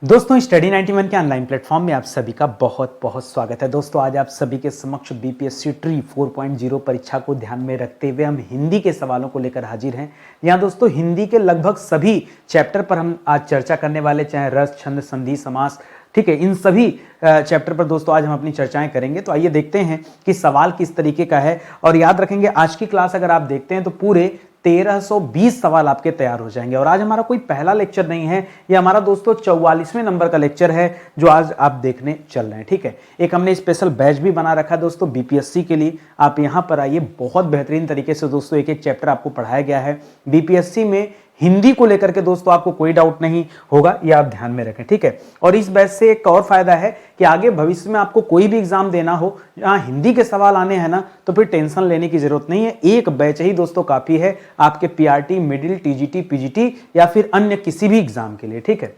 दोस्तों स्टडी 91 के online platform में आप सभी का बहुत बहुत स्वागत है। दोस्तों आज आप सभी के समक्ष बीपीएससी ट्री 4.0 परीक्षा को ध्यान में रखते हुए हम हिंदी के सवालों को लेकर हाजिर हैं। यहाँ दोस्तों हिंदी के लगभग सभी चैप्टर पर हम आज चर्चा करने वाले, चाहे रस, छंद, संधि, समास, ठीक है, इन सभी चैप्टर पर दोस्तों आज हम अपनी चर्चाएं करेंगे। तो आइए देखते हैं कि सवाल किस तरीके का है। और याद रखेंगे आज की क्लास अगर आप देखते हैं तो पूरे 1320 सवाल आपके तैयार हो जाएंगे। और आज हमारा कोई पहला लेक्चर नहीं है, ये हमारा दोस्तों 44वें नंबर का लेक्चर है जो आज आप देखने चल रहे हैं। ठीक है, एक हमने स्पेशल बैच भी बना रखा है दोस्तों बीपीएससी के लिए। आप यहां पर आइए, बहुत बेहतरीन तरीके से दोस्तों एक एक चैप्टर आपको पढ़ाया गया है। बीपीएससी में हिंदी को लेकर के दोस्तों आपको कोई डाउट नहीं होगा, ये आप ध्यान में रखें। ठीक है, और इस बैच से एक और फायदा है कि आगे भविष्य में आपको कोई भी एग्जाम देना हो, जहां हिंदी के सवाल आने हैं ना, तो फिर टेंशन लेने की जरूरत नहीं है। एक बैच ही दोस्तों काफी है आपके पीआरटी, मिडिल, टीजीटी, पीजीटी या फिर अन्य किसी भी एग्जाम के लिए। ठीक है,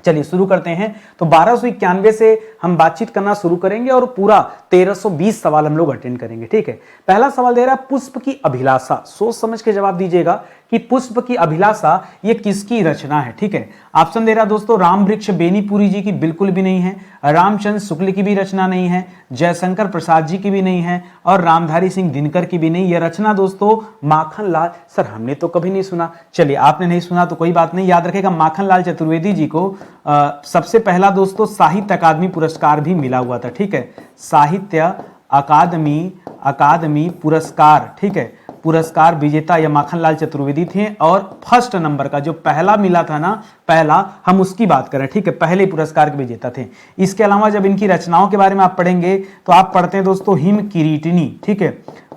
चलिए शुरू करते हैं। तो 1291 से हम बातचीत करना शुरू करेंगे और पूरा 1320 सवाल हम लोग अटेंड करेंगे। ठीक है, पहला सवाल दे रहा है पुष्प की अभिलाषा। सोच समझ के जवाब दीजिएगा कि पुष्प की अभिलाषा ये किसकी रचना है। ठीक है, ऑप्शन दे रहा दोस्तों राम वृक्ष बेनीपुरी जी की बिल्कुल भी नहीं है, रामचंद्र शुक्ल की भी रचना नहीं है, जयशंकर प्रसाद जी की भी नहीं है और रामधारी सिंह दिनकर की भी नहीं। यह रचना दोस्तों माखनलाल, सर हमने तो कभी नहीं सुना। चलिए आपने नहीं सुना तो कोई बात नहीं, याद रखेगा माखनलाल चतुर्वेदी जी को सबसे पहला दोस्तों साहित्य अकादमी पुरस्कार भी मिला हुआ था। ठीक है, साहित्य अकादमी पुरस्कार, ठीक है, पुरस्कार विजेता या माखनलाल चतुर्वेदी थे। और फर्स्ट नंबर का जो पहला मिला था ना, पहला, हम उसकी बात करें। ठीक है, पहले पुरस्कार के विजेता थे। इसके अलावा जब इनकी रचनाओं के बारे में आप पढ़ेंगे तो आप पढ़ते हैं दोस्तों हिम किरीटिनी। ठीक है,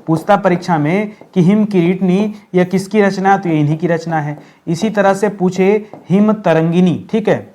पूछता परीक्षा में कि हिम किरीटिनी यह किसकी रचना है, तो ये इन्हीं की रचना है। इसी तरह से पूछे हिम तरंगिनी, ठीक है,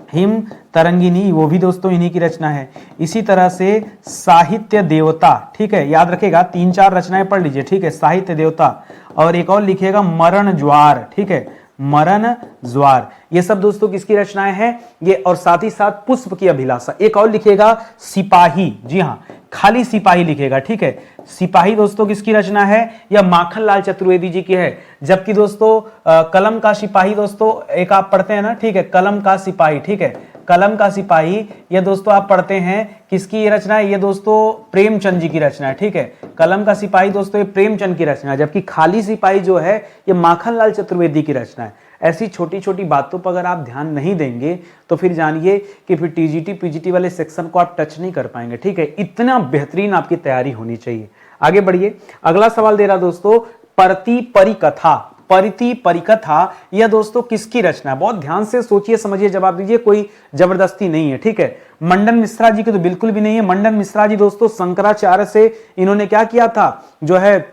हिम तरंगिनी वो भी दोस्तों इन्हीं की रचना है। इसी तरह से साहित्य देवता, ठीक है, याद रखेगा 3-4 रचनाएं पढ़ लीजिए। ठीक है, साहित्य देवता, और एक और लिखिएगा मरण ज्वार। ठीक है, मरण ज्वार, ये सब दोस्तों किसकी रचनाएं हैं ये। और साथ ही साथ पुष्प की अभिलाषा, एक और लिखिएगा सिपाही, जी हाँ, खाली सिपाही लिखेगा। ठीक है, सिपाही दोस्तों किसकी रचना है, यह माखनलाल चतुर्वेदी जी की है। जबकि दोस्तों कलम का सिपाही दोस्तों एक आप पढ़ते हैं ना, ठीक है, कलम का सिपाही, ठीक है, कलम का सिपाही ये दोस्तों आप पढ़ते हैं किसकी ये रचना है, ये दोस्तों प्रेमचंद जी की रचना है। ठीक है, कलम का सिपाही दोस्तों ये प्रेमचंद की रचना है, जबकि खाली सिपाही जो है ये माखनलाल चतुर्वेदी की रचना है। ऐसी छोटी छोटी बातों पर अगर आप ध्यान नहीं देंगे तो फिर जानिए कि फिर टीजीटी पीजीटी वाले सेक्शन को आप टच नहीं कर पाएंगे। ठीक है, इतना बेहतरीन आपकी तैयारी होनी चाहिए। आगे बढ़िए, अगला सवाल दे रहा दोस्तों परति परिकथा। परिति परिकथा यह दोस्तों किसकी रचना है, बहुत ध्यान से सोचिए समझिए जवाब दीजिए, कोई जबरदस्ती नहीं है। ठीक है, मंडन मिश्रा जी की तो बिल्कुल भी नहीं है। मंडन मिश्रा जी दोस्तों शंकराचार्य से इन्होंने क्या किया था, जो है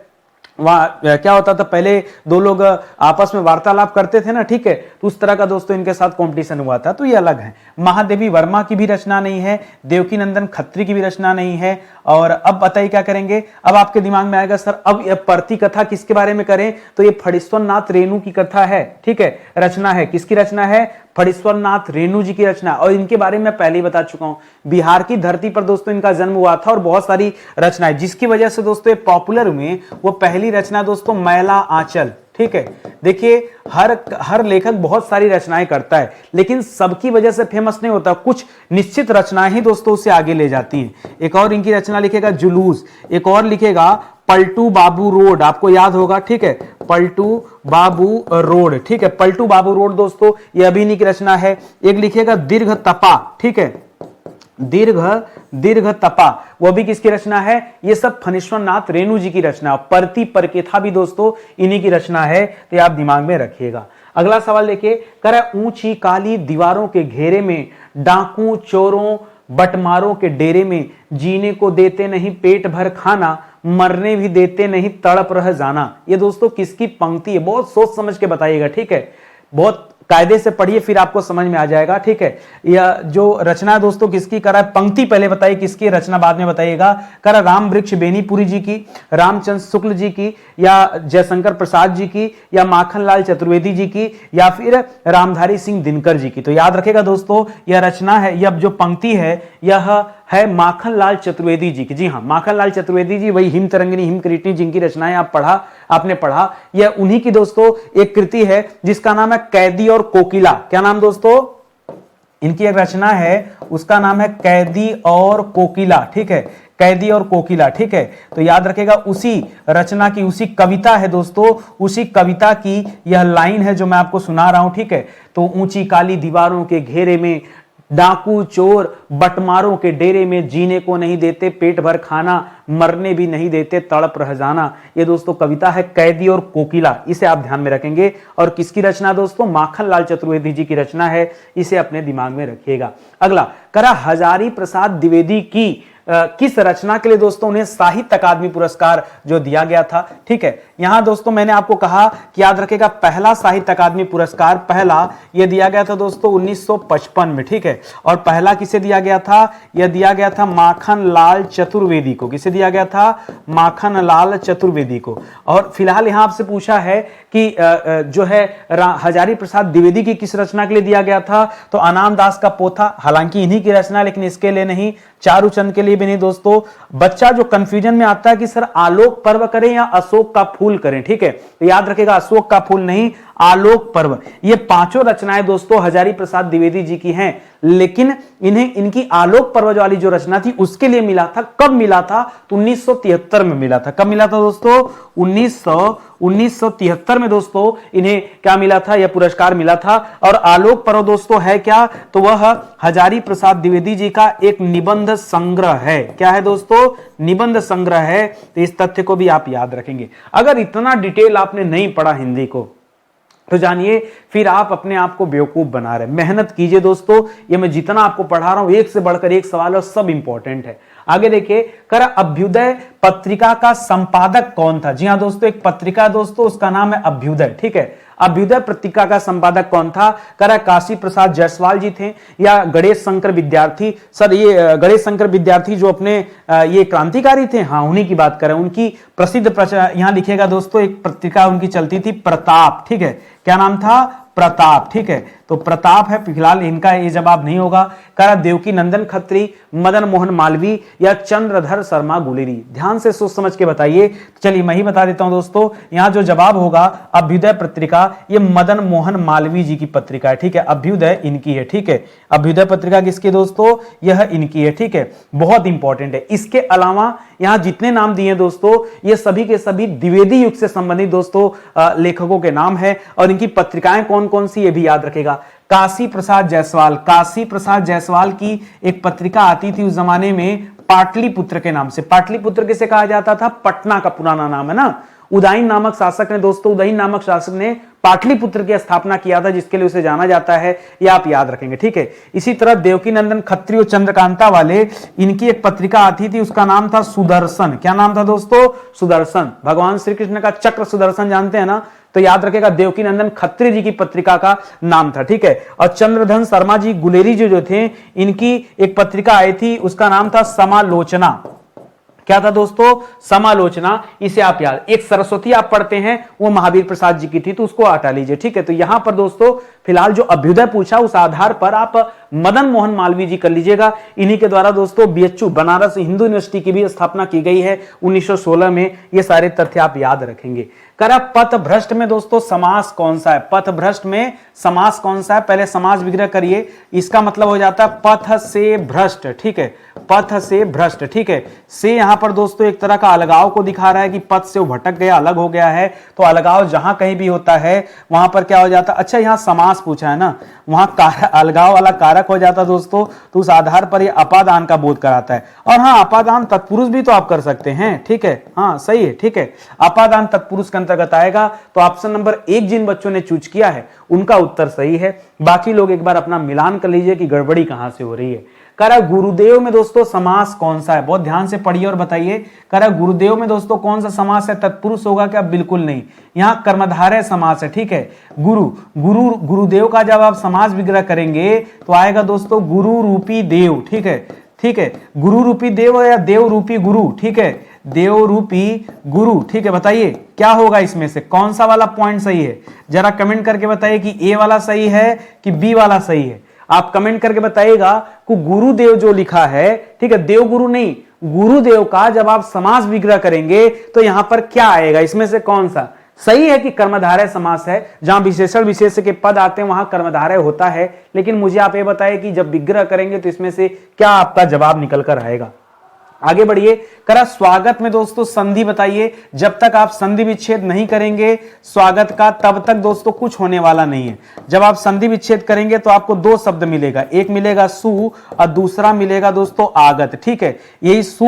वहां क्या होता था, पहले दो लोग आपस में वार्तालाप करते थे ना, ठीक है, तो उस तरह का दोस्तों इनके साथ कंपटीशन हुआ था, तो ये अलग है। महादेवी वर्मा की भी रचना नहीं है, देवकी नंदन खत्री की भी रचना नहीं है। और अब बताइए क्या करेंगे, अब आपके दिमाग में आएगा सर अब यह परती कथा किसके बारे में करें, तो ये फणीश्वर नाथ रेणु की कथा है। ठीक है, रचना है, किसकी रचना है, फणीश्वर नाथ रेणु जी की रचना। और इनके बारे में पहले ही बता चुका हूं, बिहार की धरती पर दोस्तों इनका जन्म हुआ था और बहुत सारी रचनाएं जिसकी वजह से दोस्तों ये पॉपुलर हुए। वो पहली रचना दोस्तों मैला आंचल। ठीक है, देखिए हर लेखक बहुत सारी रचनाएं करता है, लेकिन सबकी वजह से फेमस नहीं होता, कुछ निश्चित रचनाएं ही दोस्तों उसे आगे ले जाती हैं। एक और इनकी रचना लिखेगा जुलूस, एक और लिखेगा पलटू बाबू रोड, आपको याद होगा। ठीक है, पलटू बाबू रोड, ठीक है, पलटू बाबू रोड दोस्तों ये अभी इन्हीं की रचना है। एक लिखेगा दीर्घ तपा, ठीक है, दीर्घ तपा, वो भी किसकी रचना है, ये सब फणीश्वर नाथ रेणु जी की रचना। परति परिकथा भी दोस्तों इन्हीं की रचना है, तो आप दिमाग में रखिएगा। अगला सवाल देखिए, कह रहा है ऊंची काली दीवारों के घेरे में डाकू चोरों बटमारों के डेरे में जीने को देते नहीं पेट भर खाना, मरने भी देते नहीं तड़प रह जाना। ये दोस्तों किसकी पंक्ति है, बहुत सोच समझ के बताइएगा। ठीक है, बहुत कायदे से पढ़िए फिर आपको समझ में आ जाएगा। ठीक है, यह जो रचना दोस्तों किसकी करा है, पंक्ति पहले बताइए किसकी, रचना बाद में बताइएगा। करा राम वृक्ष बेनीपुरी जी की, रामचंद्र शुक्ल जी की, या जयशंकर प्रसाद जी की, या माखनलाल चतुर्वेदी जी की, या फिर रामधारी सिंह दिनकर जी की। तो याद रखेगा दोस्तों यह रचना है, यह जो पंक्ति है यह है माखनलाल चतुर्वेदी जी की। जी हाँ, माखनलाल चतुर्वेदी जी, वही हिम तरंगिनी हिम किरीटिनी जिनकी रचनाएं आपने पढ़ा, यह उन्हीं की दोस्तों एक कृति है जिसका नाम है कैदी और कोकिला। क्या नाम दोस्तों, इनकी एक रचना है, उसका नाम है कैदी और कोकिला, ठीक है, कैदी और कोकिला, ठीक है। तो याद रखेगा उसी रचना की, उसी कविता है दोस्तों, उसी कविता की यह लाइन है जो मैं आपको सुना रहा हूं, ठीक है। तो ऊंची काली दीवारों के घेरे में डाकू चोर बटमारों के डेरे में, जीने को नहीं देते पेट भर खाना, मरने भी नहीं देते तड़प रह जाना। ये दोस्तों कविता है कैदी और कोकिला, इसे आप ध्यान में रखेंगे। और किसकी रचना दोस्तों? माखनलाल चतुर्वेदी जी की रचना है, इसे अपने दिमाग में रखिएगा। अगला करा हजारी प्रसाद द्विवेदी की किस रचना के लिए दोस्तों उन्हें साहित्य अकादमी पुरस्कार जो दिया गया था, ठीक है। यहां दोस्तों मैंने आपको कहा कि याद रखेगा पहला साहित्य अकादमी पुरस्कार पहला यह दिया गया था दोस्तों 1955 में, ठीक है। और पहला किसे दिया गया था? यह दिया गया था माखनलाल चतुर्वेदी को। किसे दिया गया था? माखनलाल चतुर्वेदी को। और फिलहाल यहां आपसे पूछा है कि जो है हजारी प्रसाद द्विवेदी की किस रचना के लिए दिया गया था? तो अनाम दास का पोथा, हालांकि इन्हीं की रचना, लेकिन इसके लिए नहीं, चारूचंद के लिए भी नहीं दोस्तों। बच्चा जो कंफ्यूजन में आता है कि सर आलोक पर्व करें या अशोक का फूल करें, ठीक है, तो याद रखेगा अशोक का फूल नहीं, आलोक पर्व। ये पांचों रचनाएं दोस्तों हजारी प्रसाद द्विवेदी जी की हैं, लेकिन इन्हें इनकी आलोक पर्व वाली जो रचना थी उसके लिए मिला था। कब मिला था? तो 1973 में मिला था। कब मिला था दोस्तों? 1973 में दोस्तों इन्हें क्या मिला था? यह पुरस्कार मिला था। और आलोक पर्व दोस्तों है क्या? तो वह हजारी प्रसाद द्विवेदी जी का एक निबंध संग्रह है। क्या है दोस्तों? निबंध संग्रह है। तो इस तथ्य को भी आप याद रखेंगे। अगर इतना डिटेल आपने नहीं पढ़ा हिंदी को तो जानिए फिर आप अपने आप को बेवकूफ बना रहे हैं। मेहनत कीजिए दोस्तों, ये मैं जितना आपको पढ़ा रहा हूं एक से बढ़कर एक सवाल और सब इंपॉर्टेंट है। आगे देखिए, कर अभ्युदय पत्रिका का संपादक कौन था? जी हां दोस्तों, एक पत्रिका दोस्तों उसका नाम है अभ्युदय, ठीक है। अभ्युदय पत्रिका का संपादक कौन था? करा काशी प्रसाद जायसवाल जी थे या गणेश शंकर विद्यार्थी? सर ये गणेश शंकर विद्यार्थी जो अपने ये क्रांतिकारी थे, हाँ उन्हीं की बात करें। उनकी प्रसिद्ध यहां लिखिएगा दोस्तों, एक पत्रिका उनकी चलती थी प्रताप, ठीक है। क्या नाम था? प्रताप, ठीक है। तो प्रताप है, फिलहाल इनका ये जवाब नहीं होगा। करा देवकी नंदन खत्री, मदन मोहन मालवीय या चंद्रधर शर्मा गुलेरी? ध्यान से सोच समझ के बताइए। चलिए मैं ही बता देता हूं दोस्तों, यहां जो जवाब होगा अभ्युदय पत्रिका, ये मदन मोहन मालवीय जी की पत्रिका है, ठीक है। अभ्युदय इनकी है, ठीक है। अभ्युदय पत्रिका किसकी दोस्तों? यह इनकी है, ठीक है। बहुत इंपॉर्टेंट है। इसके अलावा यहां जितने नाम दिए दोस्तों ये सभी के सभी द्विवेदी युग से संबंधित दोस्तों लेखकों के नाम है। और इनकी पत्रिकाएं कौन कौन सी ये भी याद रखेगा। काशी प्रसाद जायसवाल, काशी प्रसाद जायसवाल की एक पत्रिका आती थी उस जमाने में पाटलिपुत्र के नाम से। पाटलिपुत्र किसे कहा जाता था? पटना का पुराना नाम है ना। उदयन नामक शासक ने दोस्तों, उदयन नामक शासक ने पाटलिपुत्र की स्थापना किया था, जिसके लिए उसे जाना जाता है, ये आप याद रखेंगे, ठीक है। इसी तरह देवकी नंदन खत्री और चंद्रकांता वाले, इनकी एक पत्रिका आती थी, उसका नाम था सुदर्शन। क्या नाम था दोस्तों? सुदर्शन। भगवान श्री कृष्ण का चक्र सुदर्शन जानते हैं ना, तो याद रखेगा देवकी नंदन खत्री जी की पत्रिका का नाम था, ठीक है। और चंद्रधन शर्मा जी गुलेरी जी जो थे, इनकी एक पत्रिका आई थी, उसका नाम था समालोचना। क्या था दोस्तों? समालोचना। इसे आप याद, एक सरस्वती आप पढ़ते हैं वो महावीर प्रसाद जी की थी, तो उसको हटा लीजिए, ठीक है। तो यहां पर दोस्तों फिलहाल जो अभ्युदय पूछा उस आधार पर आप मदन मोहन मालवीय जी कर लीजिएगा। इन्हीं के द्वारा दोस्तों बीएचयू बनारस हिंदू यूनिवर्सिटी की भी स्थापना की गई है 1916 में। ये सारे तथ्य आप याद रखेंगे। करा पथ भ्रष्ट में दोस्तों समास कौन सा है? पथ भ्रष्ट में समास कौन सा है? पहले समास विग्रह करिए। इसका मतलब हो जाता है पथ से भ्रष्ट, ठीक है। पथ से भ्रष्ट, ठीक है। से यहां पर दोस्तों एक तरह का अलगाव को दिखा रहा है कि पथ से वो भटक गया, अलग हो गया है। तो अलगाव जहां कहीं भी होता है वहां पर क्या हो जाता है? अच्छा यहां समास पूछा है ना, वहां अलगाव वाला कारक हो जाता दोस्तों, तो उस आधार पर ये अपादान का बोध कराता है। और हाँ, अपादान तत्पुरुष भी तो आप कर सकते हैं, ठीक है। हाँ सही है, ठीक है। अपादान तत्पुरुष के अंतर्गत आएगा। तो ऑप्शन नंबर 1 जिन बच्चों ने चूज किया है उनका उत्तर सही है। बाकी लोग एक बार अपना मिलान कर लीजिए कि गड़बड़ी कहां से हो रही है। करा गुरुदेव में दोस्तों समास कौन सा है? बहुत ध्यान से पढ़िए और बताइए। करा गुरुदेव में दोस्तों कौन सा समास है? तत्पुरुष होगा क्या? बिल्कुल नहीं, यहां कर्मधारय समास है, ठीक है। गुरुदेव का जब आप समास विग्रह करेंगे तो आएगा दोस्तों गुरु रूपी देव, ठीक है, ठीक है। गुरु रूपी देव या देव रूपी गुरु, ठीक है। देव रूपी गुरु, ठीक है। बताइए क्या होगा इसमें से, कौन सा वाला पॉइंट सही है? जरा कमेंट करके बताइए कि ए वाला सही है कि बी वाला सही है। आप कमेंट करके बताइएगा कि गुरुदेव जो लिखा है, ठीक है, देव गुरु नहीं, गुरुदेव का जब आप समास विग्रह करेंगे तो यहां पर क्या आएगा? इसमें से कौन सा सही है कि कर्मधारय समास है, जहां विशेषण विशेष्य के पद आते हैं वहां कर्मधारय होता है, लेकिन मुझे आप ये बताइए कि जब विग्रह करेंगे तो इसमें से क्या आपका जवाब निकल कर आएगा। आगे बढ़िए। करा स्वागत में दोस्तों संधि बताइए। जब तक आप संधि विच्छेद नहीं करेंगे स्वागत का, तब तक दोस्तों कुछ होने वाला नहीं है। जब आप संधि विच्छेद करेंगे तो आपको दो शब्द मिलेगा, एक मिलेगा सु और दूसरा मिलेगा दोस्तों आगत। ठीक है, यही सु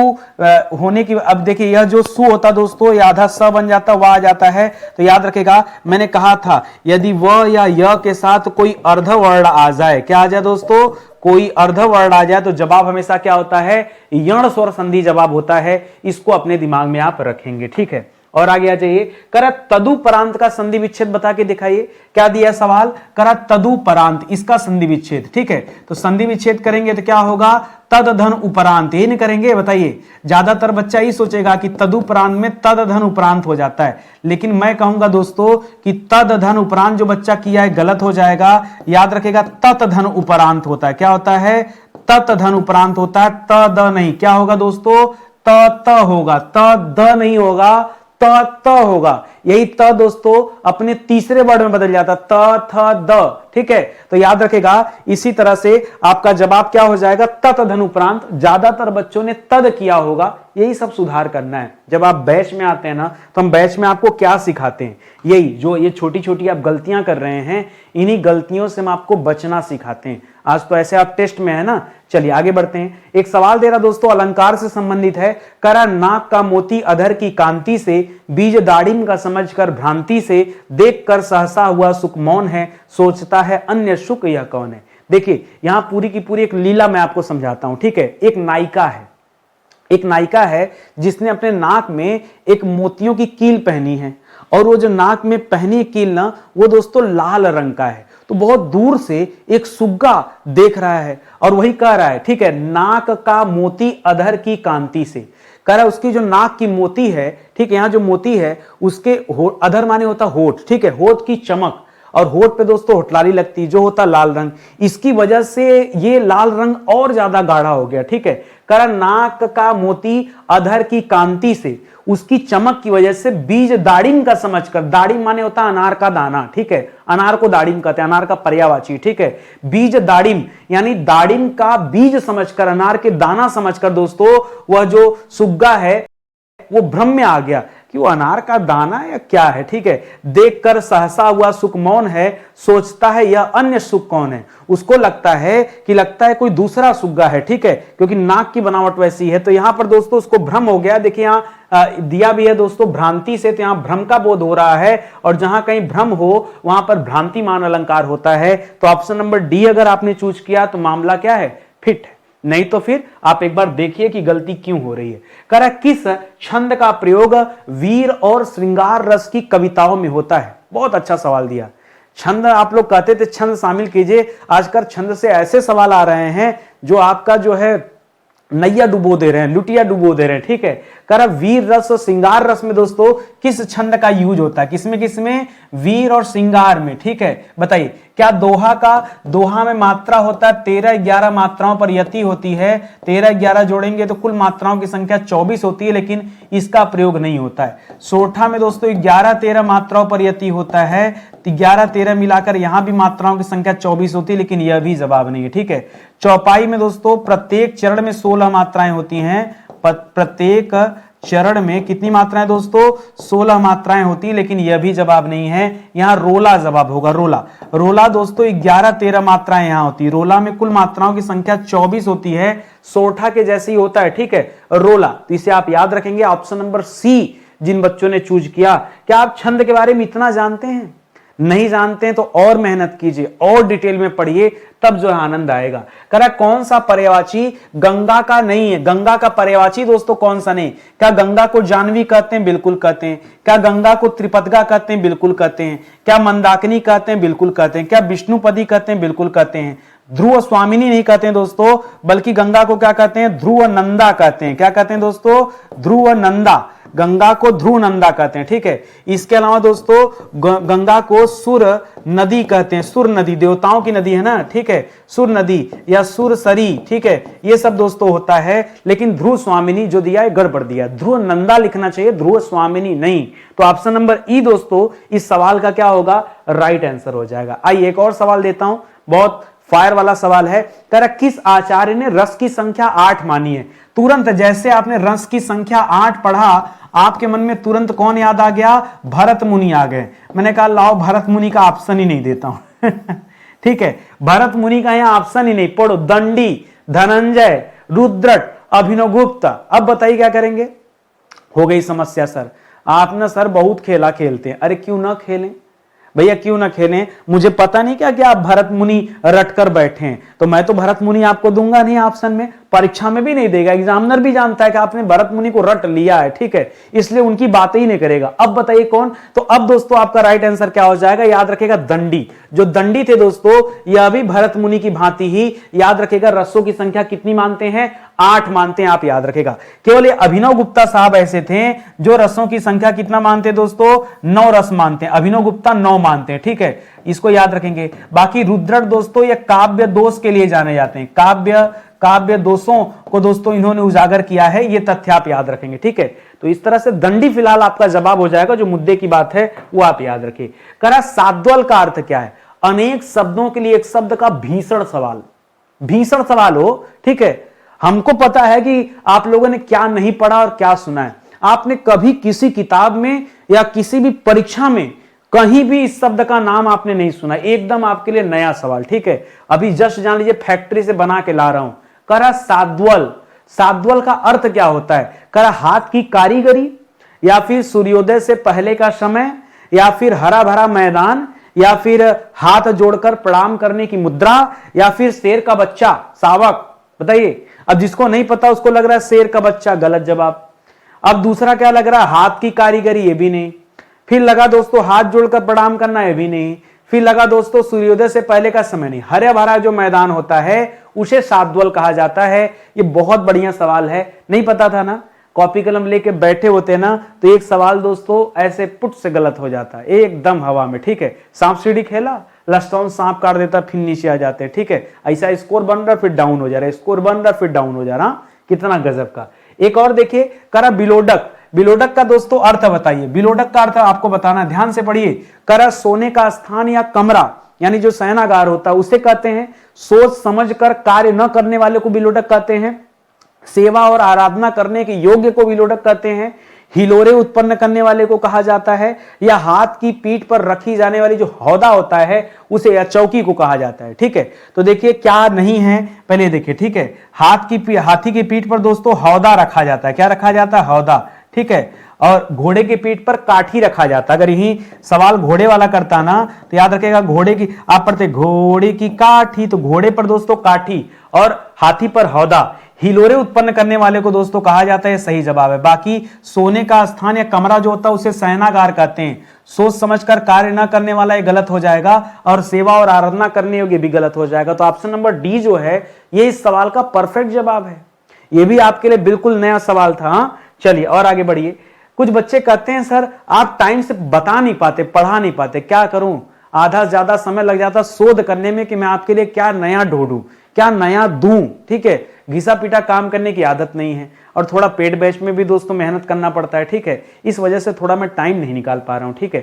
होने की, अब देखिए यह जो सु होता दोस्तों ये आधा स बन जाता, वह आ जाता है। तो याद रखेगा मैंने कहा था यदि व या य के साथ कोई अर्ध वर्ण आ जाए, क्या आ जाए दोस्तों, कोई अर्ध वर्ण आ जाए तो जवाब हमेशा क्या होता है, यण स्वर संधि जवाब होता है। इसको अपने दिमाग में आप रखेंगे। ठीक है, और आगे आ जाइए। करा तदुपरांत का संधि विच्छेद बता के दिखाइए। क्या दिया सवाल, करा तदुपरांत इसका संधि विच्छेद। ठीक है, तो संधि विच्छेद करेंगे तो क्या होगा, तद धन उपरांत, ये नहीं करेंगे। बताइए, ज्यादातर बच्चा ही सोचेगा कि तदुपरांत में तद धन उपरांत हो जाता है, लेकिन मैं कहूंगा दोस्तों कि तद धन उपरांत जो बच्चा किया है गलत हो जाएगा। याद रखेगा तत धन उपरांत होता है। क्या होता है, तत धन उपरांत होता है, त द नहीं। क्या होगा दोस्तों, त त होगा, त द नहीं होगा, त होगा। यही त दोस्तों अपने तीसरे वर्ड में बदल जाता, त थ द। ठीक है, तो याद रखेगा इसी तरह से आपका जवाब क्या हो जाएगा, तत धन उपरांत। ज्यादातर बच्चों ने तद किया होगा, यही सब सुधार करना है। जब आप बैच में आते हैं ना तो हम बैच में आपको क्या सिखाते हैं, यही जो ये छोटी छोटी आप गलतियां कर रहे हैं, इन्हीं गलतियों से हम आपको बचना सिखाते हैं। आज तो ऐसे आप टेस्ट में है ना। चलिए आगे बढ़ते हैं। एक सवाल दे रहा दोस्तों अलंकार से संबंधित है। करा नाक का मोती अधर की कांति से, बीज दाड़िम का समझकर भ्रांति से, देख कर सहसा हुआ सुख मौन है, सोचता है अन्य सुख यह कौन है। देखिए यहां पूरी की पूरी एक लीला मैं आपको समझाता हूं। ठीक है, एक नायिका है जिसने अपने नाक में एक मोतियों की कील पहनी है, और वो जो नाक में पहनी कील ना वो दोस्तों लाल रंग का है। तो बहुत दूर से एक सुग्गा देख रहा है और वही कह रहा है, ठीक है, नाक का मोती अधर की कांति से। कह रहा है उसकी जो नाक की मोती है, ठीक है, यहां जो मोती है उसके अधर माने होता होठ। ठीक है, होठ की चमक, और होठ पे दोस्तों होठलाली लगती जो होता लाल रंग, इसकी वजह से ये लाल रंग और ज्यादा गाढ़ा हो गया। ठीक है, करा नाक का मोती अधर की कांति से, उसकी चमक की वजह से बीज दाड़िम का समझकर, दाड़िम माने होता अनार का दाना। ठीक है, अनार को दाड़िम कहते हैं, अनार का पर्यायवाची। ठीक है, बीज दाड़िम यानी दाड़िम का बीज समझकर, अनार के दाना समझकर दोस्तों वह जो सुग्गा है वो भ्रम में आ गया कि वो अनार का दाना या क्या है। ठीक है, देखकर सहसा हुआ सुख मौन है, सोचता है यह अन्य सुख कौन है। उसको लगता है कोई दूसरा सुग्गा है। ठीक है, क्योंकि नाक की बनावट वैसी है। तो यहां पर दोस्तों उसको भ्रम हो गया। देखिए यहां दिया भी है दोस्तों भ्रांति से, तो यहां भ्रम का बोध हो रहा है, और जहां कहीं भ्रम हो वहां पर भ्रांतिमान अलंकार होता है। तो ऑप्शन नंबर डी अगर आपने चूज किया तो मामला क्या है, फिट है। नहीं तो फिर आप एक बार देखिए कि गलती क्यों हो रही है। कह रहा किस छंद का प्रयोग वीर और श्रृंगार रस की कविताओं में होता है। बहुत अच्छा सवाल दिया। छंद आप लोग कहते थे छंद शामिल कीजिए, आजकल छंद से ऐसे सवाल आ रहे हैं जो आपका जो है नैया डुबो दे रहे हैं, लुटिया डुबो दे रहे हैं। ठीक है, कह रहा वीर रस और श्रृंगार रस में दोस्तों किस छंद का यूज होता है, किसमें वीर और श्रृंगार में। ठीक है, बताइए क्या दोहा में मात्रा होता है 13-11 मात्राओं पर यति होती है। 13-11 जोड़ेंगे तो कुल मात्राओं की संख्या 24 होती है, लेकिन इसका प्रयोग नहीं होता है। सोठा में दोस्तों 11-13 मात्राओं पर यति होता है, 11-13 मिलाकर यहां भी मात्राओं की संख्या 24 होती है, लेकिन यह भी जवाब नहीं है। ठीक है, चौपाई में दोस्तों प्रत्येक चरण में 16 मात्राएं होती हैं। प्रत्येक चरण में कितनी मात्राएं दोस्तों, 16 मात्राएं होती है, लेकिन यह भी जवाब नहीं है। यहां रोला जवाब होगा। रोला दोस्तों 11-13 मात्राएं यहां होती है। रोला में कुल मात्राओं की संख्या 24 होती है, सोठा के जैसे ही होता है। ठीक है, रोला। तो इसे आप याद रखेंगे। ऑप्शन नंबर सी जिन बच्चों ने चूज किया। क्या आप छंद के बारे में इतना जानते हैं? नहीं जानते हैं तो और मेहनत कीजिए, और डिटेल में पढ़िए, तब जो है आनंद आएगा। कह रहा कौन सा पर्यायवाची गंगा का नहीं है। गंगा का पर्यायवाची दोस्तों कौन सा नहीं। क्या गंगा को जानवी कहते हैं? बिल्कुल कहते हैं। क्या गंगा को त्रिपदगा कहते हैं? बिल्कुल कहते हैं। क्या मंदाकिनी कहते हैं? बिल्कुल कहते हैं। क्या विष्णुपदी कहते हैं? बिल्कुल कहते हैं। ध्रुव स्वामिनी नहीं कहते हैं दोस्तों, बल्कि गंगा को क्या कहते हैं, ध्रुव नंदा कहते हैं। क्या कहते हैं दोस्तों, ध्रुव नंदा। गंगा को ध्रुव नंदा कहते हैं, ठीक है। इसके अलावा दोस्तों गंगा को सुर नदी कहते हैं, सुर नदी देवताओं की नदी है ना, ठीक है, सुर नदी या सुर सरी, ठीक है, ये सब दोस्तों होता है। लेकिन ध्रुव स्वामिनी जो दिया है गड़बड़ दिया, ध्रुव नंदा लिखना चाहिए, ध्रुव स्वामिनी नहीं। तो ऑप्शन नंबर ई दोस्तों इस सवाल का क्या होगा, राइट आंसर हो जाएगा। आइए एक और सवाल देता हूं, बहुत फायर वाला सवाल है। कह रहा किस आचार्य ने रस की संख्या 8 मानी है। तुरंत जैसे आपने रस की संख्या 8 पढ़ा, आपके मन में तुरंत कौन याद आ गया, भरत मुनि आ गए। मैंने कहा लाओ भरत मुनि का ऑप्शन ही नहीं देता हूं ठीक है, भरत मुनि का यहां ऑप्शन ही नहीं, पढ़ो दंडी, धनंजय, रुद्रट, अभिनवगुप्त। अब बताइए क्या करेंगे। हो गई समस्या सर, आप ना सर बहुत खेला खेलते हैं। अरे क्यों ना खेलें भैया, क्यों ना खेलें। मुझे पता नहीं क्या कि आप भरत मुनि रट कर बैठे हैं, तो मैं तो भरत मुनि आपको दूंगा नहीं ऑप्शन में, परीक्षा में भी नहीं देगा। एग्जामिनर भी जानता है कि आपने भरत मुनि को रट लिया है, ठीक है, इसलिए उनकी बातें ही नहीं करेगा। अब बताइए कौन। तो अब दोस्तों आपका राइट आंसर क्या हो जाएगा, याद रखेगा दंडी। जो दंडी थे दोस्तों यह भी भरत मुनि की भांति ही, याद रखेगा रसों की संख्या कितनी मानते हैं, 8 मानते हैं, आप याद रखेगा। केवल ये अभिनव गुप्ता साहब ऐसे थे जो रसों की संख्या कितना मानते हैं दोस्तों, 9 रस मानते हैं। अभिनव गुप्ता 9 मानते हैं, ठीक है, इसको याद रखेंगे। बाकी रुद्रट दोस्तों ये काव्य दोष के लिए जाने जाते हैं, काव्य दोषों को दोस्तों इन्होंने उजागर किया है, ये तथ्य आप याद रखेंगे, ठीक है। तो इस तरह से दंडी फिलहाल आपका जवाब हो जाएगा, जो मुद्दे की बात है वो आप याद रखिए। करा साद्वल का अर्थ क्या है, अनेक शब्दों के लिए एक शब्द का भीषण सवाल, भीषण सवाल हो, ठीक है। हमको पता है कि आप लोगों ने क्या नहीं पढ़ा और क्या सुना है। आपने कभी किसी किताब में या किसी भी परीक्षा में कहीं भी इस शब्द का नाम आपने नहीं सुना, एकदम आपके लिए नया सवाल, ठीक है। अभी जस्ट जान लीजिए फैक्ट्री से बना के ला रहा हूं। करा साद्वल, साद्वल का अर्थ क्या होता है, करा हाथ की कारीगरी, या फिर सूर्योदय से पहले का समय, या फिर हरा भरा मैदान, या फिर हाथ जोड़कर प्रणाम करने की मुद्रा, या फिर शेर का बच्चा शावक। बताइए, अब जिसको नहीं पता उसको लग रहा है शेर का बच्चा, गलत जवाब। अब दूसरा क्या लग रहा है, हाथ की कारीगरी, ये भी नहीं। फिर लगा दोस्तों हाथ जोड़कर प्रणाम करना, ये भी नहीं। फिर लगा दोस्तों सूर्योदय से पहले का समय नहीं। हरे भरा जो मैदान होता है उसे साद्वल कहा जाता है। ये बहुत बढ़िया सवाल है, नहीं पता था ना, कॉपी कलम लेके बैठे होते ना तो एक सवाल दोस्तों ऐसे पुट से गलत हो जाता है, एकदम हवा में, ठीक है। सांप सीढ़ी खेला, लस्टॉन सांप काट देता, फिर नीचे आ जाते हैं, ठीक है। ऐसा स्कोर बन रहा फिर डाउन हो जा रहा है, स्कोर बन रहा फिर डाउन हो जा रहा, कितना गजब का। एक और देखिए, करा बिलोडक, बिलोडक का दोस्तों अर्थ बताइए। बिलोडक का अर्थ आपको बताना, ध्यान से पढ़िए। करा सोने का स्थान या कमरा, यानी जो शयनागार होता है उसे कहते हैं। सोच समझकर कार्य न करने वाले को बिलोडक कहते हैं। सेवा और आराधना करने के योग्य को बिलोडक कहते हैं। हिलोरे उत्पन्न करने वाले को कहा जाता है, या हाथ की पीठ पर रखी जाने वाली जो हौदा होता है उसे या चौकी को कहा जाता है, ठीक है। तो देखिए क्या नहीं है, पहले देखिए, ठीक है। हाथी की पीठ पर दोस्तों हौदा रखा जाता है, क्या रखा जाता है, हौदा, ठीक है। और घोड़े की पीठ पर काठी रखा जाता है। अगर यही सवाल घोड़े वाला करता ना तो याद रखेगा घोड़े की, आप पढ़ते घोड़े की काठी, तो घोड़े पर दोस्तों काठी और हाथी पर हौदा। हिलोरे उत्पन्न करने वाले को दोस्तों कहा जाता है, सही जवाब है। बाकी सोने का स्थान या कमरा जो होता है उसे शयनागार कहते हैं। सोच समझकर कार्य न करने वाला ये गलत हो जाएगा, और सेवा और आराधना करने योग्य भी गलत हो जाएगा। तो ऑप्शन नंबर डी जो है ये इस सवाल का परफेक्ट जवाब है। ये भी आपके लिए बिल्कुल नया सवाल था। चलिए और आगे बढ़िए। कुछ बच्चे कहते हैं सर आप टाइम से बता नहीं पाते, पढ़ा नहीं पाते, क्या करूं, आधा ज्यादा समय लग जाता शोध करने में कि मैं आपके लिए क्या नया ढूंढूं, क्या नया दूं, ठीक है। घिसा पीटा काम करने की आदत नहीं है, और थोड़ा पेड बैच में भी दोस्तों मेहनत करना पड़ता है, ठीक है। इस वजह से थोड़ा मैं टाइम नहीं निकाल पा रहा हूं, ठीक है।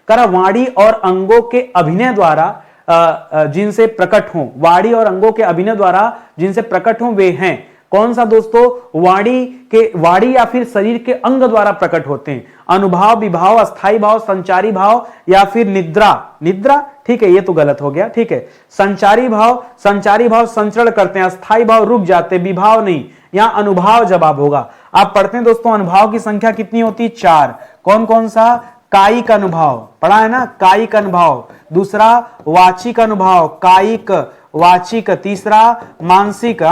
करा वाणी और अंगों के अभिनय द्वारा जिनसे प्रकट हो, वाणी और अंगों के अभिनय द्वारा जिनसे प्रकट हो वे हैं। कौन सा दोस्तों, वाणी या फिर शरीर के अंग द्वारा प्रकट होते हैं। अनुभाव, विभाव, अस्थाई भाव, संचारी भाव, या फिर निद्रा, ठीक है, ये तो गलत हो गया, ठीक है। संचारी भाव संचरण करते हैं, अस्थाई भाव रुक जाते, विभाव नहीं, यहां अनुभाव जवाब होगा। आप पढ़ते हैं दोस्तों अनुभाव की संख्या कितनी होती है, 4। कौन कौन सा, कायिक अनुभाव पढ़ा है ना, कायिक अनुभाव। दूसरा वाचिक अनुभाव, कायिक, वाचिक। तीसरा मानसिक,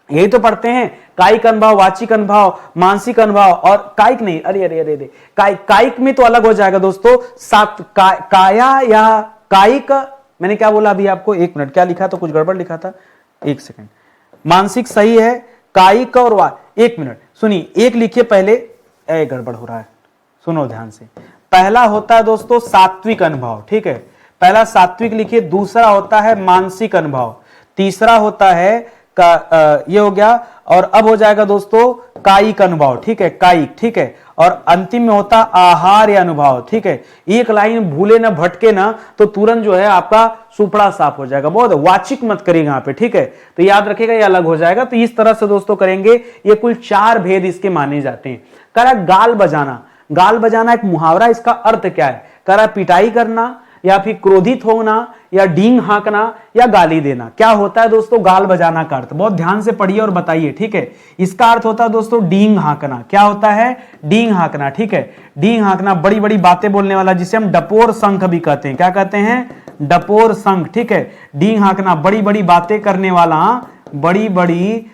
यही तो पढ़ते हैं, कायिक अनुभव, वाचिक अनुभव, मानसिक अनुभव, और कायिक नहीं, अरे कायिक में तो अलग हो जाएगा दोस्तों। काया या कायिक, मैंने क्या बोला अभी आपको, 1 मिनट, क्या लिखा था, कुछ गड़बड़ लिखा था, 1 सेकंड। मानसिक सही है, कायिक और 1 मिनट सुनिए, एक लिखिए पहले, गड़बड़ हो रहा है, सुनो ध्यान से। पहला होता है दोस्तों सात्विक अनुभव, ठीक है, पहला सात्विक लिखिए, दूसरा होता है मानसिक अनुभव, तीसरा होता है ये हो गया, और अब हो जाएगा दोस्तों कायिक अनुभव, ठीक है, कायिक, ठीक है, और अंतिम में होता आहार या अनुभव, ठीक है। एक लाइन भूले ना भटके ना तो तुरंत जो है आपका सुपड़ा साफ हो जाएगा। बहुत वाचिक मत करिएगा यहाँ पे, ठीक है, तो याद रखिएगा ये अलग हो जाएगा। तो इस तरह से दोस्तों करेंगे, ये कुल 4 भेद इसके माने जाते हैं। करा गाल बजाना, गाल बजाना एक मुहावरा, इसका अर्थ क्या है? करा पिटाई करना, या फिर क्रोधित होना, या डींग हाँकना, या गाली देना। क्या होता है दोस्तों गाल बजाना का अर्थ? बहुत ध्यान से पढ़िए और बताइए, ठीक है। इसका अर्थ होता है दोस्तों डींग हाँकना। क्या होता है? डींग हाँकना, ठीक है। डींग हाँकना, बड़ी बड़ी बातें बोलने वाला, जिसे हम डपोर शंख भी कहते हैं। क्या कहते हैं? डपोर शंख, ठीक है। डींग हाँकना, बड़ी बड़ी बातें करने वाला, बड़ी बड़ी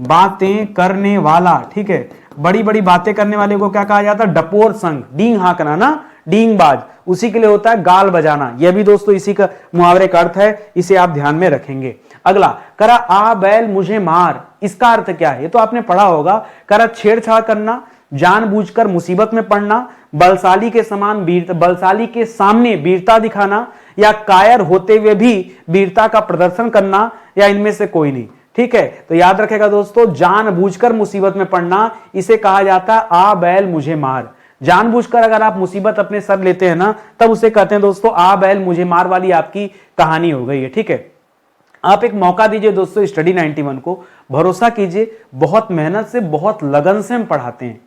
बातें करने वाला, ठीक है। बड़ी बड़ी बातें करने वाले को क्या कहा जाता है? डपोर शंख। डींग हाँकना ना, डींग बाज, उसी के लिए होता है गाल बजाना। यह भी दोस्तों इसी का मुहावरे का अर्थ है, इसे आप ध्यान में रखेंगे। अगला, करा आ बैल मुझे मार, इसका अर्थ क्या है? ये तो आपने पढ़ा होगा। करा छेड़छाड़ करना, जानबूझकर मुसीबत में पड़ना, बलशाली के बलशाली के सामने वीरता दिखाना, या कायर होते हुए भी वीरता का प्रदर्शन करना, या इनमें से कोई नहीं, ठीक है। तो याद रखेगा दोस्तों, जानबूझकर मुसीबत में पड़ना, इसे कहा जाता है आ बैल मुझे मार। जानबूझकर अगर आप मुसीबत अपने सर लेते हैं ना, तब उसे कहते हैं दोस्तों आ बैल मुझे मार वाली आपकी कहानी हो गई है, ठीक है। आप एक मौका दीजिए दोस्तों स्टडी 91 को, भरोसा कीजिए, बहुत मेहनत से, बहुत लगन से हम पढ़ाते हैं।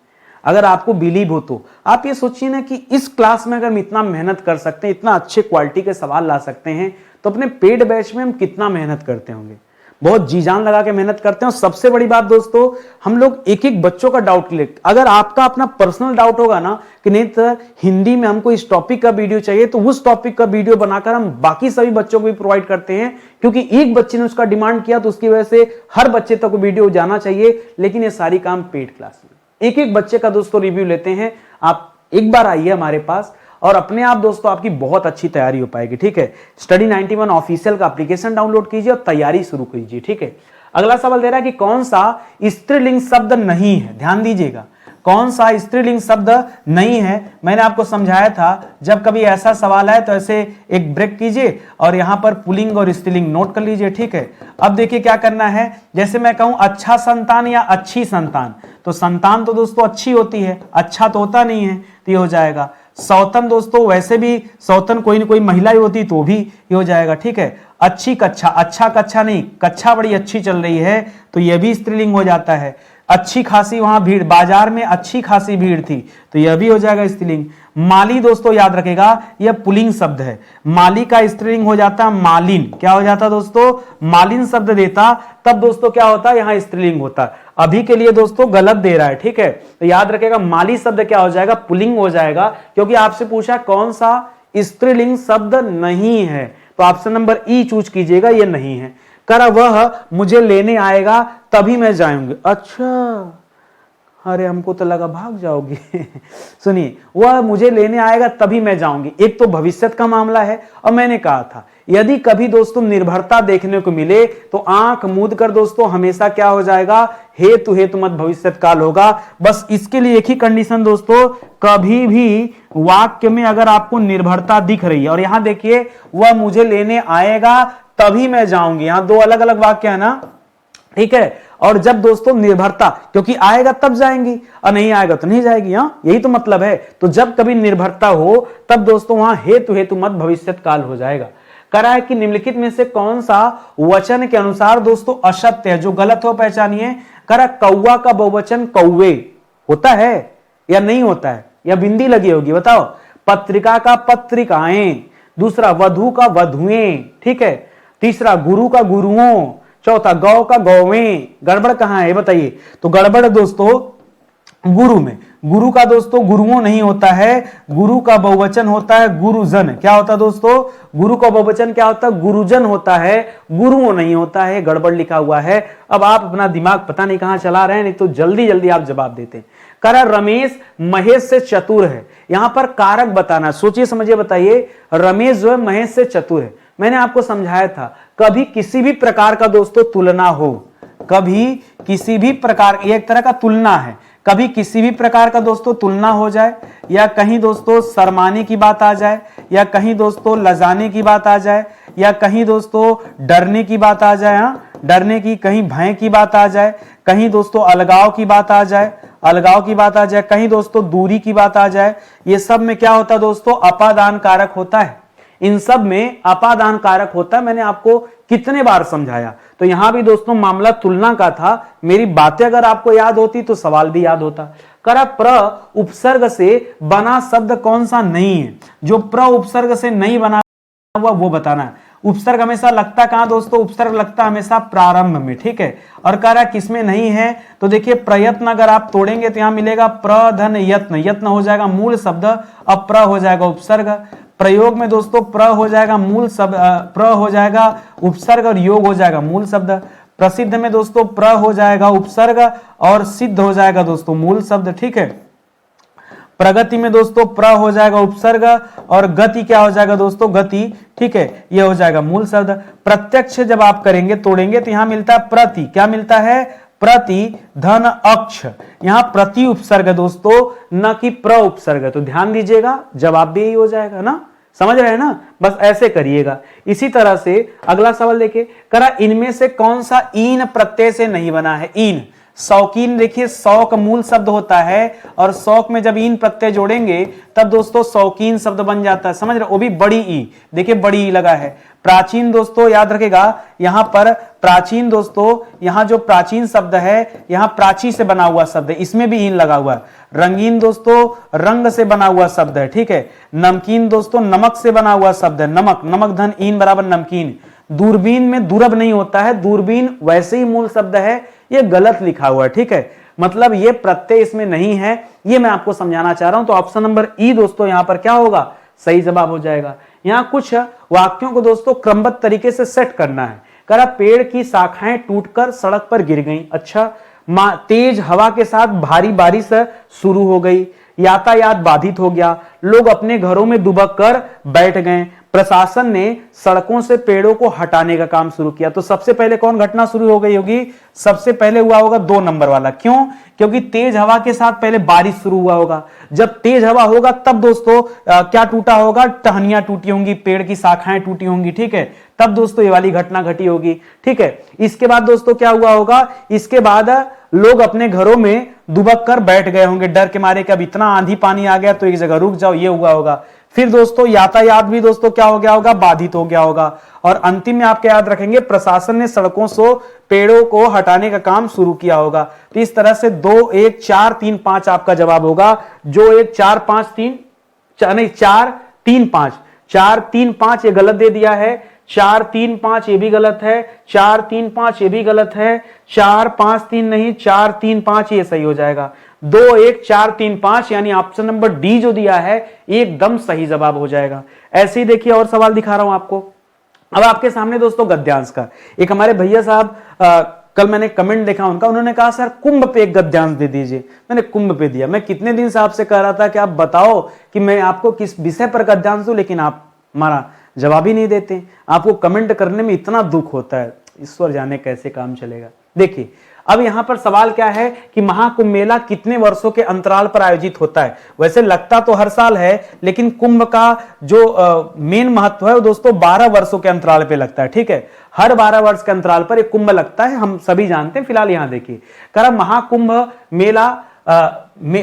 अगर आपको बिलीव हो तो आप ये सोचिए ना कि इस क्लास में अगर हम इतना मेहनत कर सकते हैं, इतना अच्छे क्वालिटी के सवाल ला सकते हैं, तो अपने पेड बैच में हम कितना मेहनत करते होंगे। बहुत जी जान लगा के मेहनत करते हैं। और सबसे बड़ी बात दोस्तों, हम लोग एक एक बच्चों का डाउट लेते। अगर आपका अपना पर्सनल डाउट होगा ना कि नहीं तो हिंदी में हमको इस टॉपिक का वीडियो चाहिए, तो उस टॉपिक का वीडियो बनाकर हम बाकी सभी बच्चों को भी प्रोवाइड करते हैं, क्योंकि एक बच्चे ने उसका डिमांड किया तो उसकी वजह से हर बच्चे तक वीडियो जाना चाहिए। लेकिन ये सारी काम पेड क्लास में एक एक बच्चे का दोस्तों रिव्यू लेते हैं। आप एक बार आइए हमारे पास और अपने आप दोस्तों आपकी बहुत अच्छी तैयारी हो पाएगी, ठीक है। स्टडी 91 ऑफिशियल का एप्लीकेशन डाउनलोड कीजिए और तैयारी शुरू कीजिए, ठीक है। अगला सवाल दे रहा है कि कौन सा स्त्रीलिंग शब्द नहीं है? ध्यान दीजिएगा, कौन सा स्त्रीलिंग शब्द नहीं है? मैंने आपको समझाया था, जब कभी ऐसा सवाल आए तो ऐसे एक ब्रेक कीजिए और यहां पर पुल्लिंग और स्त्रीलिंग नोट कर लीजिए, ठीक है। अब देखिए क्या करना है, जैसे मैं कहूं अच्छा संतान या अच्छी संतान, तो संतान तो दोस्तों अच्छी होती है, अच्छा तो होता नहीं है, तो ये हो जाएगा। सौतन दोस्तों, वैसे भी सौतन कोई ना कोई महिला ही होती तो भी ये हो जाएगा, ठीक है। अच्छी कक्षा, अच्छा कक्षा नहीं, कक्षा बड़ी अच्छी चल रही है, तो यह भी स्त्रीलिंग हो जाता है। अच्छी खासी वहां भीड़, बाजार में अच्छी खासी भीड़ थी, तो यह भी हो जाएगा स्त्रीलिंग। माली दोस्तों याद रखेगा, यह पुल्लिंग शब्द है। माली का स्त्रीलिंग हो जाता है मालिन। क्या हो जाता दोस्तों? मालिन शब्द देता, तब दोस्तों क्या होता है? यहां स्त्रीलिंग होता। अभी के लिए दोस्तों गलत दे रहा है, ठीक है। तो याद रखेगा माली शब्द क्या हो जाएगा? पुल्लिंग हो जाएगा, क्योंकि आपसे पूछा कौन सा स्त्रीलिंग शब्द नहीं है, तो ऑप्शन नंबर ई चूज कीजिएगा, यह नहीं है। करा वह मुझे लेने आएगा तभी मैं जाऊंगी। अच्छा, अरे हमको तो लगा भाग जाओगी। सुनिए, वह मुझे लेने आएगा तभी मैं जाऊंगी, एक तो भविष्य का मामला है। और मैंने कहा था यदि कभी दोस्तों निर्भरता देखने को मिले तो आंख मूंद कर दोस्तों हमेशा क्या हो जाएगा? हेतु हेतु मत भविष्य काल होगा। बस इसके लिए एक ही कंडीशन दोस्तों, कभी भी वाक्य में अगर आपको निर्भरता दिख रही है, और यहां देखिए वह मुझे लेने आएगा तभी मैं जाऊंगी, यहां दो अलग अलग वाक्य है ना, ठीक है। और जब दोस्तों निर्भरता, क्योंकि आएगा तब जाएंगी और नहीं आएगा तो नहीं जाएगी, हाँ यही तो मतलब है। तो जब कभी निर्भरता हो तब दोस्तों वहां हेतु हेतु मत भविष्य काल हो जाएगा। करा है कि निम्नलिखित में से कौन सा वचन के अनुसार दोस्तों असत्य है, जो गलत हो पहचानिए। करा कौवा का बहुवचन कौवे होता है या नहीं होता है, या बिंदी लगी होगी, बताओ। पत्रिका का पत्रिकाएं, दूसरा वधु का वधुएं, ठीक है। तीसरा गुरु का गुरुओं, चौथा गौ का गौवें। गड़बड़ कहां है बताइए? तो गड़बड़ दोस्तों गुरु में, गुरु का दोस्तों गुरुओं नहीं होता है, गुरु का बहुवचन होता है गुरुजन। क्या होता है दोस्तों? गुरु का बहुवचन क्या होता है? गुरुजन होता है, गुरुओं नहीं होता है। गड़बड़ लिखा हुआ है। अब आप अपना दिमाग पता नहीं कहां चला रहे हैं, नहीं तो जल्दी जल्दी आप जवाब देते हैं। करा रमेश महेश से चतुर है, यहां पर कारक बताना, सोचिए समझिए बताइए। रमेश जो है महेश से चतुर है, मैंने आपको समझाया था कभी किसी भी प्रकार का दोस्तों तुलना हो, कभी किसी भी प्रकार, एक तरह का तुलना है, कभी किसी भी प्रकार का दोस्तों तुलना हो जाए, या कहीं दोस्तों शर्माने की बात आ जाए, या कहीं दोस्तों लजाने की बात आ जाए, या कहीं दोस्तों डरने की बात आ जाए, हाँ डरने की, कहीं भय की बात आ जाए, कहीं दोस्तों अलगाव की बात आ जाए, अलगाव की बात आ जाए, कहीं दोस्तों दूरी की बात आ जाए, ये सब में क्या होता है दोस्तों, अपादान कारक होता है। इन सब में अपादान कारक होता है। मैंने आपको कितने बार समझाया। तो यहां भी दोस्तों मामला तुलना का था। मेरी बातें अगर आपको याद होती तो सवाल भी याद होता। करा प्र उपसर्ग से बना शब्द कौन सा नहीं है? जो प्र उपसर्ग से नहीं बना हुआ वो बताना है। उपसर्ग हमेशा लगता कहां दोस्तों? उपसर्ग लगता हमेशा प्रारंभ में, ठीक है। और कह रहा किसमें नहीं है? तो देखिए प्रयत्न अगर आप तोड़ेंगे तो यहां मिलेगा प्रधन यत्न, यत्न हो जाएगा मूल शब्द, अब प्र हो जाएगा उपसर्ग। प्रयोग में दोस्तों प्र हो जाएगा मूल शब्द, प्र हो जाएगा उपसर्ग और योग हो जाएगा मूल शब्द। प्रसिद्ध में दोस्तों प्र हो जाएगा उपसर्ग और सिद्ध हो जाएगा दोस्तों मूल शब्द, ठीक है। प्रगति में दोस्तों प्र हो जाएगा उपसर्ग और गति क्या हो जाएगा दोस्तों? गति, ठीक है, यह हो जाएगा मूल शब्द। प्रत्यक्ष जब आप करेंगे तोड़ेंगे तो यहां मिलता है प्रति, क्या मिलता है? प्रति धन अक्ष। यहां प्रति उपसर्ग दोस्तों, न कि प्र उपसर्ग। तो ध्यान दीजिएगा, जवाब भी यही हो जाएगा ना, समझ रहे हैं ना? बस ऐसे करिएगा। इसी तरह से अगला सवाल देखिए, करा इनमें से कौन सा ईन प्रत्यय से नहीं बना है? ईन, शौकीन, देखिए शौक मूल शब्द होता है और शौक में जब ईन प्रत्यय जोड़ेंगे तब दोस्तों शौकीन शब्द बन जाता है, समझ रहे? वो भी बड़ी ई, देखिए बड़ी ई लगा है। प्राचीन दोस्तों याद रखेगा, यहां पर प्राचीन दोस्तों, यहां जो प्राचीन शब्द है यहां प्राची से बना हुआ शब्द है, इसमें भी ईन लगा हुआ है। रंगीन दोस्तों रंग से बना हुआ शब्द है, ठीक है। नमकीन दोस्तों नमक से बना हुआ शब्द है, नमक, नमक धन ईन बराबर नमकीन। दूरबीन में दुर्ब नहीं होता है, दूरबीन वैसे ही मूल शब्द है, ये गलत लिखा हुआ है, ठीक है। मतलब ये प्रत्यय इसमें नहीं है, ये मैं आपको समझाना चाह रहा हूं। तो ऑप्शन नंबर ई दोस्तों यहां पर क्या होगा? सही जवाब हो जाएगा। यहां कुछ वाक्यों को दोस्तों क्रमबद्ध तरीके से सेट करना है। करा पेड़ की शाखाएं टूटकर सड़क पर गिर गईं। अच्छा, तेज हवा के साथ भारी बारिश शुरू हो गई, यातायात बाधित हो गया, लोग अपने घरों में दुबक कर बैठ गए, प्रशासन ने सड़कों से पेड़ों को हटाने का काम शुरू किया। तो सबसे पहले कौन घटना शुरू हो गई होगी? सबसे पहले हुआ होगा 2 नंबर वाला। क्यों? क्योंकि तेज हवा के साथ पहले बारिश शुरू हुआ होगा। जब तेज हवा होगा तब दोस्तों क्या टूटा होगा? टहनियां टूटी होंगी, पेड़ की शाखाएं टूटी होंगी, ठीक है। तब दोस्तों ये वाली घटना घटी होगी, ठीक है। इसके बाद दोस्तों क्या हुआ होगा? इसके बाद लोग अपने घरों में दुबक कर बैठ गए होंगे डर के मारे कि अब इतना आंधी पानी आ गया तो एक जगह रुक जाओ, ये हुआ होगा। फिर दोस्तों यातायात भी दोस्तों क्या हो गया होगा? बाधित हो गया होगा। और अंतिम में आप क्या याद रखेंगे? प्रशासन ने सड़कों से पेड़ों को हटाने का काम शुरू किया होगा। तो इस तरह से 2 1 4 3 5 आपका जवाब होगा। जो 1 4 5 3 नहीं 4 3 5 4 3 5 ये गलत दे दिया है, 4 3 5 ये भी गलत है, 4 3 5 ये भी गलत है, 4 5 3 नहीं 4 3 5 ये सही हो जाएगा। 2 1 4 3 5 यानी ऑप्शन नंबर डी जो दिया है एकदम सही जवाब हो जाएगा। ऐसे ही देखिए और सवाल दिखा रहा हूं आपको। अब आपके सामने दोस्तों गद्यांश का एक हमारे भैया साहब, कल मैंने कमेंट देखा उनका, उन्होंने कहा सर कुंभ पे एक गद्यांश दे दीजिए। मैंने कुंभ पे दिया। मैं कितने दिन से आपसे कह रहा था कि आप बताओ कि मैं आपको किस विषय पर गद्यांश दूं, लेकिन आप हमारा जवाब ही नहीं देते। आपको कमेंट करने में इतना दुख होता है, ईश्वर जाने कैसे काम चलेगा। देखिए अब यहां पर सवाल क्या है कि महाकुंभ मेला कितने वर्षों के अंतराल पर आयोजित होता है? वैसे लगता तो हर साल है, लेकिन कुंभ का जो मेन महत्व है वो दोस्तों 12 वर्षों के अंतराल पे लगता है, ठीक है। हर 12 वर्ष के अंतराल पर एक कुंभ लगता है, हम सभी जानते हैं। फिलहाल यहां देखिए, करा महाकुंभ मेला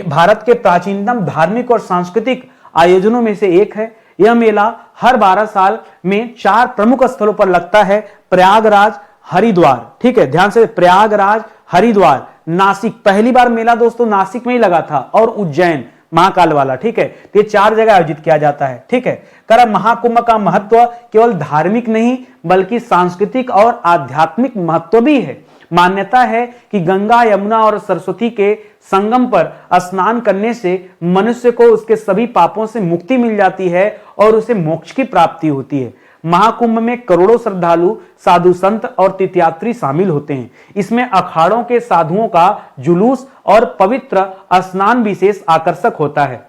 भारत के प्राचीनतम धार्मिक और सांस्कृतिक आयोजनों में से एक है। यह मेला हर 12 साल में 4 प्रमुख स्थलों पर लगता है। प्रयागराज, हरिद्वार, ठीक है, ध्यान से, प्रयागराज, हरिद्वार, नासिक। पहली बार मेला दोस्तों नासिक में ही लगा था, और उज्जैन महाकाल वाला, ठीक है। तो ये 4 जगह आयोजित किया जाता है, ठीक है। कर महाकुंभ का महत्व केवल धार्मिक नहीं बल्कि सांस्कृतिक और आध्यात्मिक महत्व भी है। मान्यता है कि गंगा, यमुना और सरस्वती के संगम पर स्नान करने से मनुष्य को उसके सभी पापों से मुक्ति मिल जाती है और उसे मोक्ष की प्राप्ति होती है। महाकुंभ में करोड़ों श्रद्धालु, साधु संत और तीर्थयात्री शामिल होते हैं। इसमें अखाड़ों के साधुओं का जुलूस और पवित्र स्नान विशेष आकर्षक होता है।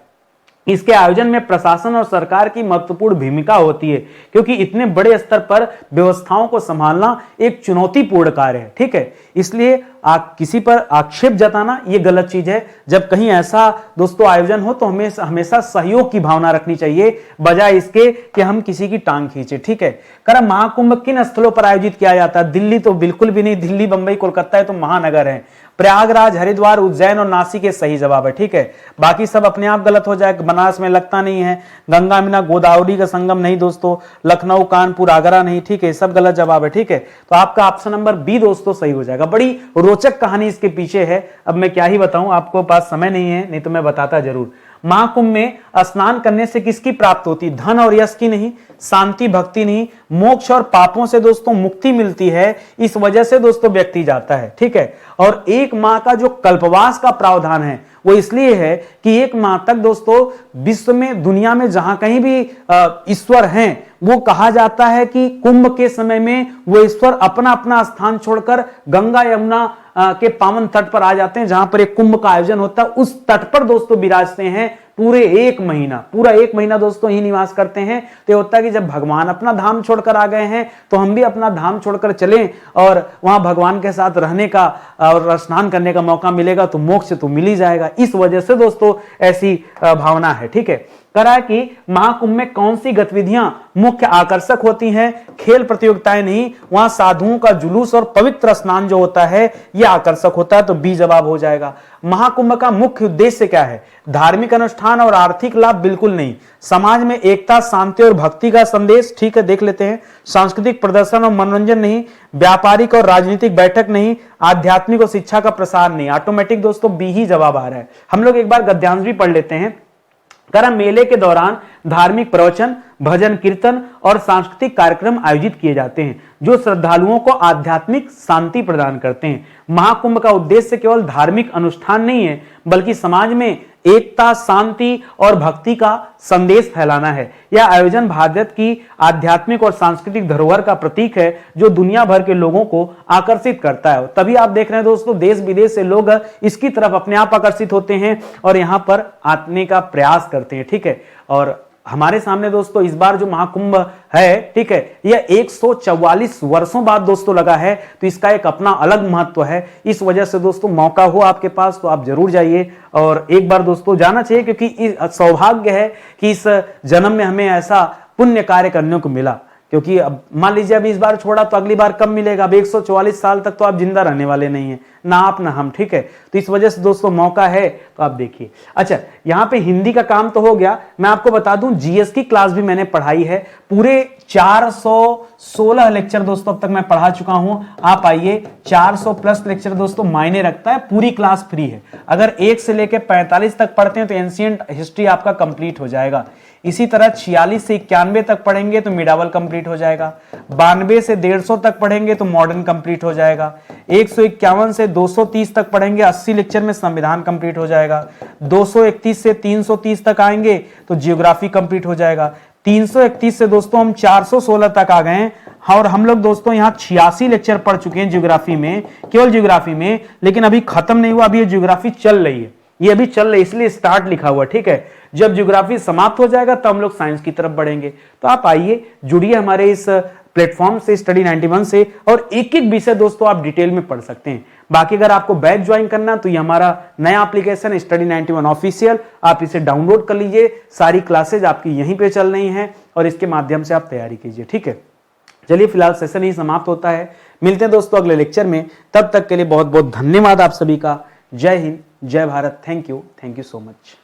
इसके आयोजन में प्रशासन और सरकार की महत्वपूर्ण भूमिका होती है, क्योंकि इतने बड़े स्तर पर व्यवस्थाओं को संभालना एक चुनौतीपूर्ण कार्य है। ठीक है, इसलिए किसी पर आक्षेप जताना ये गलत चीज है। जब कहीं ऐसा दोस्तों आयोजन हो तो हमें हमेशा सहयोग की भावना रखनी चाहिए, बजाय इसके कि हम किसी की टांग खींचे। ठीक है, करम महाकुंभ किन स्थलों पर आयोजित किया जाता है? दिल्ली तो बिल्कुल भी नहीं, दिल्ली बंबई कोलकाता है तो महानगर है। प्रयागराज, हरिद्वार, उज्जैन और नासिक के सही जवाब है। ठीक है, बाकी सब अपने आप गलत हो जाए। बनारस में लगता नहीं है, गंगा यमुना गोदावरी का संगम नहीं दोस्तों, लखनऊ, कानपुर, आगरा नहीं। ठीक है, सब गलत जवाब है। ठीक है, तो आपका ऑप्शन नंबर बी दोस्तों सही हो जाएगा। बड़ी रोचक कहानी इसके पीछे है, अब मैं क्या ही बताऊं, आपको पास समय नहीं है, नहीं तो मैं बताता जरूर। महाकुंभ में स्नान करने से किसकी प्राप्ति होती? धन और यश की नहीं, शांति भक्ति नहीं, मोक्ष और पापों से दोस्तों मुक्ति मिलती है। इस वजह से दोस्तों व्यक्ति जाता है। ठीक है, और एक माह का जो कल्पवास का प्रावधान है वो इसलिए है कि एक माह तक दोस्तों विश्व में, दुनिया में जहां कहीं भी ईश्वर हैं, वो कहा जाता है कि कुंभ के समय में वो ईश्वर अपना अपना स्थान छोड़कर गंगा यमुना के पावन तट पर आ जाते हैं, जहां पर एक कुंभ का आयोजन होता है। उस तट पर दोस्तों विराजते हैं पूरे एक महीना, पूरा एक महीना दोस्तों ही निवास करते हैं। तो होता है कि जब भगवान अपना धाम छोड़कर आ गए हैं तो हम भी अपना धाम छोड़कर चलें और वहां भगवान के साथ रहने का और स्नान करने का मौका मिलेगा तो मोक्ष तो मिल ही जाएगा। इस वजह से दोस्तों ऐसी भावना है। ठीक है, करा कि महाकुंभ में कौन सी गतिविधियां मुख्य आकर्षक होती हैं? खेल प्रतियोगिताएं नहीं, वहां साधुओं का जुलूस और पवित्र स्नान जो होता है यह आकर्षक होता है, तो बी जवाब हो जाएगा। महाकुंभ का मुख्य उद्देश्य क्या है? धार्मिक अनुष्ठान और आर्थिक लाभ बिल्कुल नहीं, समाज में एकता, शांति और भक्ति का संदेश। ठीक है, देख लेते हैं। सांस्कृतिक प्रदर्शन और मनोरंजन नहीं, व्यापारिक और राजनीतिक बैठक नहीं, आध्यात्मिक और शिक्षा का प्रसार नहीं। ऑटोमेटिक दोस्तों बी ही जवाब आ रहा है। हम लोग एक बार गद्यांश भी पढ़ लेते हैं। करम मेले के दौरान धार्मिक प्रवचन, भजन कीर्तन और सांस्कृतिक कार्यक्रम आयोजित किए जाते हैं जो श्रद्धालुओं को आध्यात्मिक शांति प्रदान करते हैं। महाकुंभ का उद्देश्य केवल धार्मिक अनुष्ठान नहीं है, बल्कि समाज में एकता, शांति और भक्ति का संदेश फैलाना है। यह आयोजन भारत की आध्यात्मिक और सांस्कृतिक धरोहर का प्रतीक है जो दुनिया भर के लोगों को आकर्षित करता है। तभी आप देख रहे हैं दोस्तों देश विदेश से लोग इसकी तरफ अपने आप आकर्षित होते हैं और यहाँ पर आने का प्रयास करते हैं। ठीक है, और हमारे सामने दोस्तों इस बार जो महाकुंभ है, ठीक है, यह 144 वर्षों बाद दोस्तों लगा है, तो इसका एक अपना अलग महत्व है। इस वजह से दोस्तों मौका हो आपके पास तो आप जरूर जाइए और एक बार दोस्तों जाना चाहिए, क्योंकि सौभाग्य है कि इस जन्म में हमें ऐसा पुण्य कार्य करने को मिला। क्योंकि अब मान लीजिए अभी इस बार छोड़ा तो अगली बार कब मिलेगा? अब 144 साल तक तो आप जिंदा रहने वाले नहीं है, ना आप ना हम। ठीक है, तो इस वजह से दोस्तों मौका है तो आप देखिए। अच्छा, यहाँ पे हिंदी का काम तो हो गया। मैं आपको बता दूं जीएस की क्लास भी मैंने पढ़ाई है, पूरे 416 लेक्चर दोस्तों अब तक मैं पढ़ा चुका हूं। आप आइए, 400 प्लस लेक्चर दोस्तों मायने रखता है, पूरी क्लास फ्री है। अगर 1 से लेकर 45 तक पढ़ते हैं तो एंशिएंट हिस्ट्री आपका कंप्लीट हो जाएगा। इसी तरह 46 से 91 तक पढ़ेंगे तो मिडावल कंप्लीट हो जाएगा। 92 से 150 तक पढ़ेंगे तो मॉडर्न कंप्लीट हो जाएगा। 151 से 230 तक पढ़ेंगे, 80 लेक्चर में संविधान कंप्लीट हो जाएगा। 231 से 330 तक आएंगे तो जियोग्राफी कंप्लीट हो जाएगा। 331 से दोस्तों हम 416 तक आ गए हैं और हम लोग दोस्तों यहाँ 86 लेक्चर पढ़ चुके हैं ज्योग्राफी में, केवल ज्योग्राफी में। लेकिन अभी खत्म नहीं हुआ, अभी ये ज्योग्राफी चल रही है, ये अभी चल रही है, इसलिए स्टार्ट लिखा हुआ। ठीक है, जब ज्योग्राफी समाप्त हो जाएगा तो हम लोग साइंस की तरफ बढ़ेंगे। तो आप आइए, जुड़िए हमारे इस प्लेटफॉर्म से, स्टडी 91 से, और एक एक विषय दोस्तों आप डिटेल में पढ़ सकते हैं। बाकी अगर आपको बैच ज्वाइन करना तो ये हमारा नया एप्लीकेशन स्टडी 91 ऑफिशियल, आप इसे डाउनलोड कर लीजिए। सारी क्लासेज आपकी यहीं पे चल रही हैं और इसके माध्यम से आप तैयारी कीजिए। ठीक है, चलिए फिलहाल सेशन ही समाप्त होता है। मिलते हैं दोस्तों अगले लेक्चर में, तब तक के लिए बहुत बहुत धन्यवाद आप सभी का। जय हिंद, जय Bharat. Thank you so much.